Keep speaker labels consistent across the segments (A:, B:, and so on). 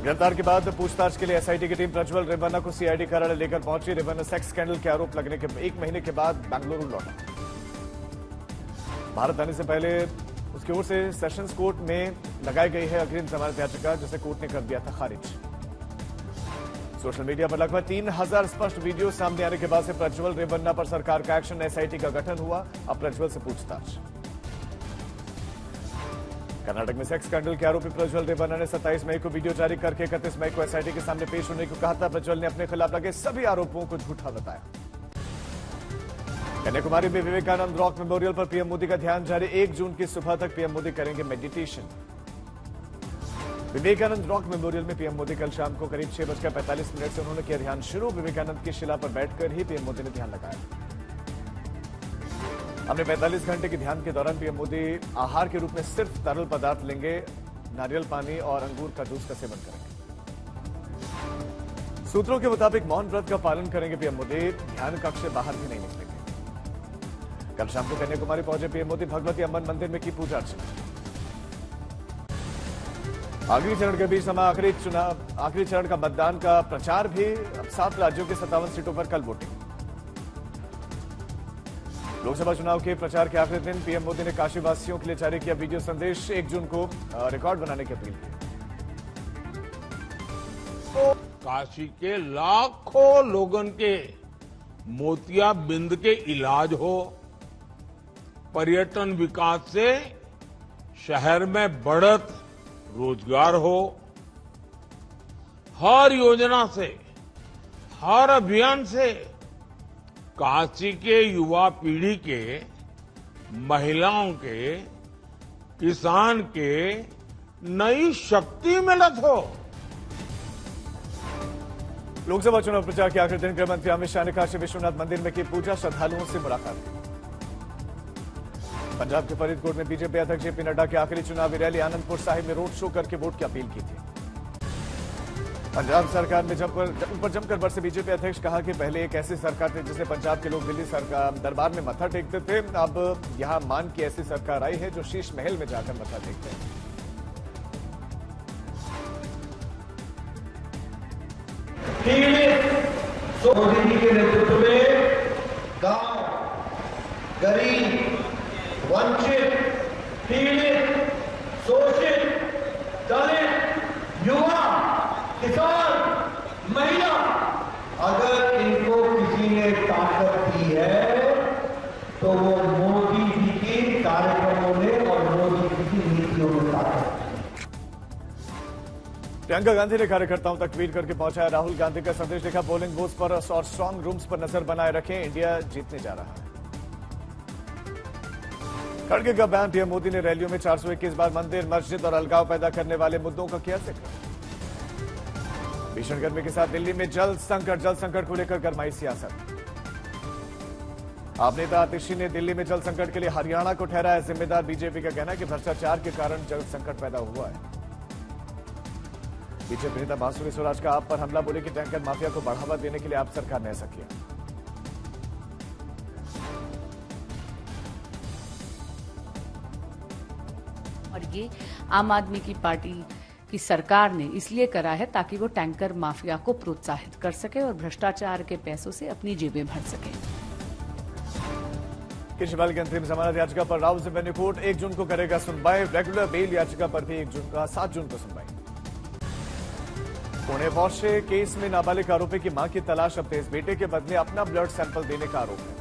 A: गिरफ्तार के बाद पूछताछ के लिए एसआईटी की टीम प्रज्वल रेवन्ना को सीआईडी कार्यालय लेकर पहुंची। रेवन्ना सेक्स स्कैंडल के आरोप लगने के 1 महीने के बाद बेंगलुरु लौटा। भारत आने से पहले उसकी ओर से सेशंस कोर्ट में लगाई गई है अग्रिम जमानत याचिका, जिसे कोर्ट ने कर दिया था खारिज। सोशल मीडिया पर लगभग 3000 स्पष्ट वीडियो सामने आने के बाद से प्रज्वल रेवन्ना पर सरकार का एक्शन। एसआईटी का गठन हुआ, अब प्रज्वल से पूछताछ। कर्नाटक में सेक्स स्कैंडल के आरोपी प्रज्वल रेवन्ना ने 27 मई को वीडियो जारी करके 31 मई को एसआईटी के सामने पेश होने को कहा था। प्रज्वल ने अपने खिलाफ लगे सभी आरोपों को झूठा बताया। कन्याकुमारी में विवेकानंद रॉक मेमोरियल पर पीएम मोदी का ध्यान जारी। 1 जून की सुबह तक पीएम मोदी करेंगे मेडिटेशन। विवेकानंद रॉक मेमोरियल में पीएम मोदी कल शाम को करीब 6:45 से उन्होंने किया ध्यान शुरू। विवेकानंद की शिला पर बैठकर ही पीएम मोदी ने ध्यान लगाया। अपने 45 घंटे के ध्यान के दौरान पीएम मोदी आहार के रूप में सिर्फ तरल पदार्थ लेंगे, नारियल पानी और अंगूर का जूस का सेवन करेंगे। सूत्रों के मुताबिक मौन व्रत का पालन करेंगे पीएम मोदी। ध्यान कक्ष से बाहर भी नहीं निकलेंगे। कल शाम को कन्याकुमारी पहुंचे पीएम मोदी, भगवती अम्बन मंदिर में की पूजा अर्चना। आखिरी चरण के बीच समा आखिरी चरण का मतदान का प्रचार भी। अब 7 राज्यों के 57 सीटों पर कल वोटिंग। लोकसभा चुनाव के प्रचार के आखिरी दिन पीएम मोदी ने काशीवासियों के लिए जारी किया वीडियो संदेश। 1 जून को रिकॉर्ड बनाने की अपील की।
B: काशी के लाखों लोगों के मोतियाबिंद के इलाज हो, पर्यटन विकास से शहर में बढ़त रोजगार हो, हर योजना से, हर अभियान से काशी के युवा पीढ़ी के, महिलाओं के, किसान के नई शक्ति मिलत हो।
A: लोकसभा चुनाव प्रचार के आखिरी दिन गृह मंत्री अमित शाह ने काशी विश्वनाथ मंदिर में की पूजा, श्रद्धालुओं से मुलाकात की। पंजाब के फरीदकोट में बीजेपी अध्यक्ष जेपी नड्डा की आखिरी चुनावी रैली। आनंदपुर साहिब में रोड शो करके वोट की अपील की थी। पंजाब सरकार में ऊपर जमकर बरसे बीजेपी अध्यक्ष, कहा कि पहले एक ऐसी सरकार थी जिसे पंजाब के लोग दिल्ली सरकार दरबार में मत्था टेकते थे। अब यहां मान की ऐसी सरकार आई है जो शीश महल में जाकर मत्था टेकते हैं।
C: मोदी जी के नेतृत्व में गांव, गरीब, वंचित, पीड़ित, शोषित, दलित, युवा, किसान, महिला, अगर इनको किसी ने ताकत दी है तो वो मोदी जी के कार्यक्रमों ने और मोदी जी की नीतियों में ताकत।
A: प्रियंका गांधी ने कार्यकर्ताओं तक ट्वीट करके पहुंचाया राहुल गांधी का संदेश लिखा। पोलिंग बूथ पर और स्ट्रांग रूम्स पर नजर बनाए रखें, इंडिया जीतने जा रहा है। खड़गे का बयान। पीएम मोदी ने रैलियों में 421 बार मंदिर, मस्जिद और अलगाव पैदा करने वाले मुद्दों का किया जिक्र। भीषण गर्मी के साथ दिल्ली में जल संकट को लेकर गरमाई सियासत। आप नेता आतिशी ने दिल्ली में जल संकट के लिए हरियाणा को ठहराया जिम्मेदार। बीजेपी का कहना है कि भ्रष्टाचार के कारण जल संकट पैदा हुआ है। बीजेपी नेता बांसुरी स्वराज का आप पर हमला, बोले कि टैंकर माफिया को बढ़ावा देने के लिए आप सरकार ने ऐसा किया।
D: और ये आम आदमी की पार्टी की सरकार ने इसलिए करा है ताकि वो टैंकर माफिया को प्रोत्साहित कर सके और भ्रष्टाचार के पैसों से अपनी जेबें भर सके।
A: केजरीवाल की अंतरिम जमानत याचिका पर राउज एवेन्यू कोर्ट 1 जून को करेगा सुनवाई। रेगुलर बेल याचिका पर भी 7 जून को सुनवाई। पुणे पहुंचे केस में नाबालिग आरोपी की मां की तलाश अब तेज। बेटे के बदले अपना ब्लड सैंपल देने का आरोप है।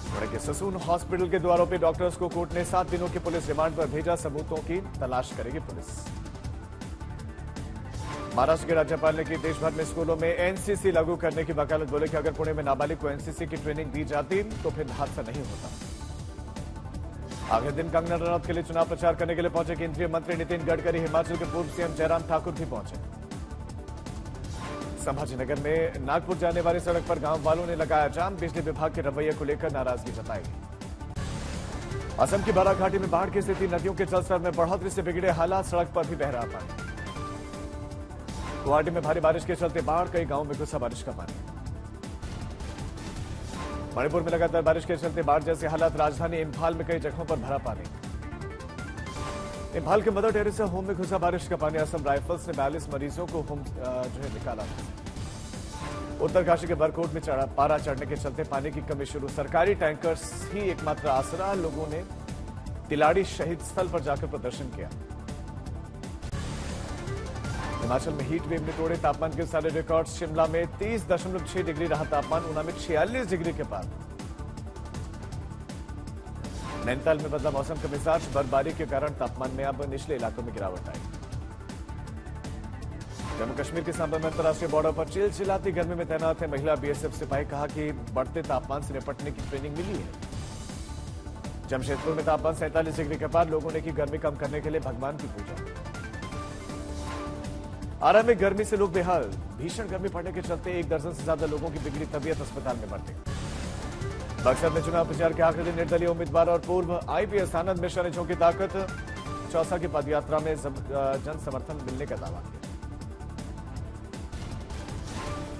A: पुणे के ससून हॉस्पिटल के 2 आरोपी डॉक्टर्स को कोर्ट ने 7 दिनों के पुलिस रिमांड पर भेजा। सबूतों की तलाश करेगी पुलिस। महाराष्ट्र के राज्यपाल ने की देश भर में स्कूलों में एनसीसी लागू करने की वकालत। बोले कि अगर पुणे में नाबालिग को एनसीसी की ट्रेनिंग दी जाती तो फिर हादसा नहीं होता। आखिरी दिन कंगना रनौत के लिए चुनाव प्रचार करने के लिए पहुंचे केंद्रीय मंत्री नितिन गडकरी। हिमाचल के पूर्व सीएम जयराम ठाकुर भी पहुंचे। संभाजीनगर में नागपुर जाने वाली सड़क पर गांव वालों ने लगाया जाम। बिजली विभाग के रवैये को लेकर नाराजगी जताई। असम की बारा घाटी में बाढ़ की स्थिति। नदियों के जलस्तर में बढ़ोतरी से बिगड़े हालात। सड़क पर भी बह रहा पानी। गुवाहाटी में भारी बारिश के चलते बाढ़, कई गांवों में घुसा बारिश का पानी। मणिपुर में लगातार बारिश के चलते बाढ़ जैसे हालात। राजधानी इंफाल में कई जगहों पर भरा पानी। नेपाल के मदर टेरेसा होम में घुसा बारिश का पानी। असम राइफल्स ने 42 मरीजों को होम निकाला। उत्तरकाशी के बरकोट में पारा चढ़ने के चलते पानी की कमी शुरू। सरकारी टैंकर्स ही एकमात्र आसरा। लोगों ने तिलाड़ी शहीद स्थल पर जाकर प्रदर्शन किया। हिमाचल में हीट वेव ने तोड़े तापमान के सारे रिकॉर्ड। शिमला में 30.6 डिग्री रहा तापमान, ऊना में 46 डिग्री के पार। नैनीताल में बदला मौसम का मिजाज। बर्फबारी के कारण तापमान में अब निचले इलाकों में गिरावट आई। जम्मू कश्मीर के सांबा में अंतर्राष्ट्रीय बॉर्डर पर चिलचिलाती गर्मी में तैनात है महिला बीएसएफ सिपाही। कहा कि बढ़ते तापमान से निपटने की ट्रेनिंग मिली है। जमशेदपुर में तापमान 47 डिग्री के पार। लोगों ने की गर्मी कम करने के लिए भगवान की पूजा। आरा में गर्मी से लोग बेहाल। भीषण गर्मी पड़ने के चलते 1 दर्जन से ज्यादा लोगों की बिगड़ी तबीयत, अस्पताल में भर्ती। बक्सर में चुनाव प्रचार के आखिरी दिन निर्दलीय उम्मीदवार और पूर्व आईपीएस आनंद मिश्रा ने झोंकी ताकत। चौसा की पदयात्रा में जन समर्थन मिलने का दावा किया।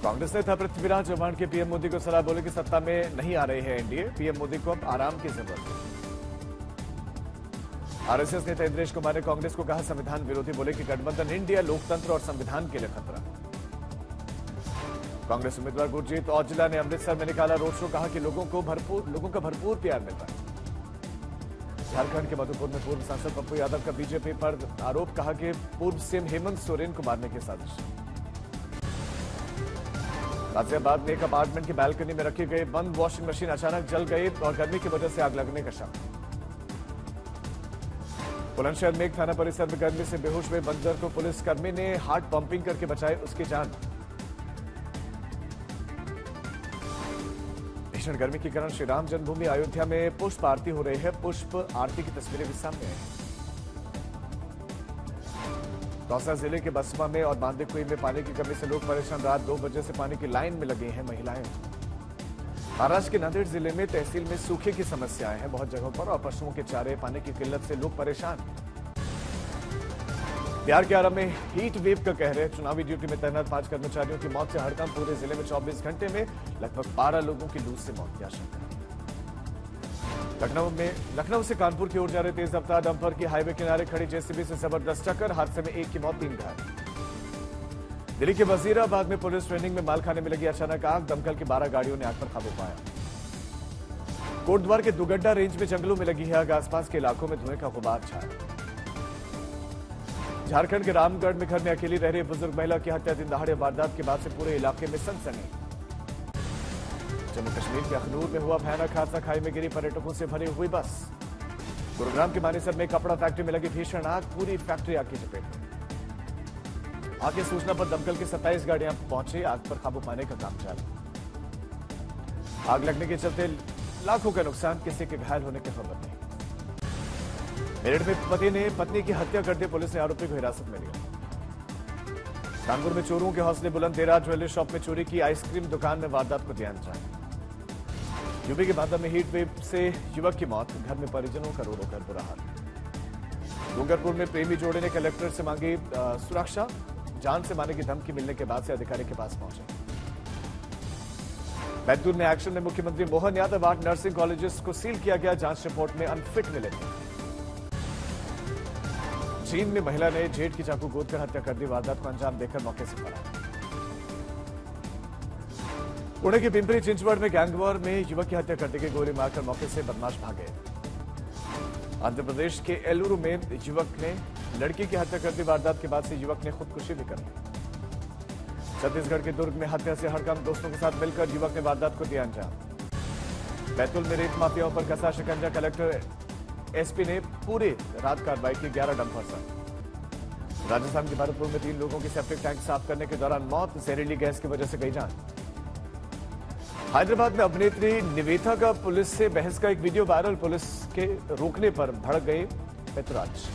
A: कांग्रेस नेता पृथ्वीराज चव्हाण के पीएम मोदी को सलाह। बोले कि सत्ता में नहीं आ रही है एनडीए, पीएम मोदी को अब आराम की जरूरत है। आरएसएस नेता इंद्रेश कुमार ने कांग्रेस को कहा संविधान विरोधी। बोले कि गठबंधन इंडिया लोकतंत्र और संविधान के लिए खतरा। कांग्रेस उम्मीदवार गुरजीत औजला ने अमृतसर में निकाला रोड शो। कहा कि लोगों का भरपूर प्यार मिलता है। झारखंड के मधुपुर में पूर्व सांसद पप्पू यादव का बीजेपी पर आरोप। कहा कि पूर्व सीएम हेमंत सोरेन को मारने की साजिश। गाजियाबाद में एक अपार्टमेंट की बालकनी में रखी गई बंद वॉशिंग मशीन अचानक जल गई और गर्मी की वजह से आग लगने का शक। बुलंदशहर में एक थाना परिसर में गर्मी से बेहोश हुए बंजर को पुलिसकर्मी ने हार्ट पंपिंग करके बचाई उसकी जान। भीषण गर्मी के कारण श्री राम जन्मभूमि अयोध्या में पुष्प आरती हो रही है। पुष्प आरती की तस्वीरें भी सामने आई। दौसा जिले के बसवा में और बांदीकुई में पानी की कमी से लोग परेशान। रात 2 बजे से पानी की लाइन में लगी हैं महिलाएं। महाराष्ट्र के नांदेड़ जिले में तहसील में सूखे की समस्याएं हैं बहुत जगहों पर और पशुओं के चारे पानी की किल्लत से लोग परेशान। बिहार के आरा में हीट वेव का कहर है। चुनावी ड्यूटी में तैनात 5 कर्मचारियों की मौत से हड़कंप। पूरे जिले में 24 घंटे में लगभग 12 लोगों की लू से मौत की आशंका। लखनऊ से कानपुर की ओर जा रहे तेज रफ्तार डंपर की हाईवे किनारे खड़ी जेसीबी से जबरदस्त टक्कर। हादसे में 1 की मौत, 3 घायल। दिल्ली के वजीराबाद में पुलिस ट्रेनिंग में मालखाने में लगी अचानक आग। दमकल की 12 गाड़ियों ने आग पर काबू पाया। कोटद्वार के दुगड्डा रेंज में जंगलों में लगी है आग। आसपास के इलाकों में धुएं का गुबार छाया। झारखंड के रामगढ़ में घर में अकेली रह रही बुजुर्ग महिला की हत्या। दिन दहाड़े वारदात के बाद से पूरे इलाके में सनसनी। जम्मू कश्मीर के अखनूर में हुआ भयानक हादसा। खाई में गिरी पर्यटकों से भरी हुई बस। गुरुग्राम के मानेसर में कपड़ा फैक्ट्री में लगी भीषण आग। पूरी फैक्ट्री आग की चपेट में। आग की सूचना पर दमकल की 27 गाड़ियां पहुंची। आग पर काबू पाने का काम जारी। आग लगने के चलते लाखों का नुकसान, किसी के घायल होने की खबर नहीं। मेरठ में पति ने पत्नी की हत्या कर दी। पुलिस ने आरोपी को हिरासत में लिया। कानपुर में चोरों के हौसले बुलंद। देर रात ज्वेलरी शॉप में चोरी की। आइसक्रीम दुकान में वारदात को दिया अंजाम। यूपी के बांदा में हीट वेव से युवक की मौत। घर में परिजनों का रो रोकर बुरा हाल। डूंगरपुर में प्रेमी जोड़े ने कलेक्टर से मांगी सुरक्षा। जान से मारने की धमकी मिलने के बाद से अधिकारी के पास पहुंचे। बैतूल में एक्शन में मुख्यमंत्री मोहन यादव। 8 नर्सिंग कॉलेजेस को सील किया गया। जांच रिपोर्ट में अनफिट मिले थे। चीन में महिला ने जेठ की चाकू गोदकर हत्या कर दी। वारदात को अंजाम देकर मौके से फरार। पुणे के पिंपरी चिंचवड़ में गैंगवॉर में युवक की हत्या कर दी गई। गोली मारकर मौके से बदमाश भागे। आंध्र प्रदेश के एलुरु में युवक ने लड़की की हत्या कर दी। वारदात के बाद से युवक ने खुदकुशी भी कर ली। छत्तीसगढ़ के दुर्ग में हत्या से हड़कंप। दोस्तों के साथ मिलकर युवक ने वारदात को दिया अंजाम। बैतूल में रेत माफियाओं पर कसा शिकंजा। कलेक्टर एसपी ने पूरी रात कार्रवाई की। 11 डंपर सर। राजस्थान के भरतपुर में 3 लोगों की सेप्टिक टैंक साफ करने के दौरान मौत। जहरीली गैस की वजह से गई जान। हैदराबाद में अभिनेत्री निवेथा का पुलिस से बहस का एक वीडियो वायरल। पुलिस के रोकने पर भड़क गए पृथ्वीराज।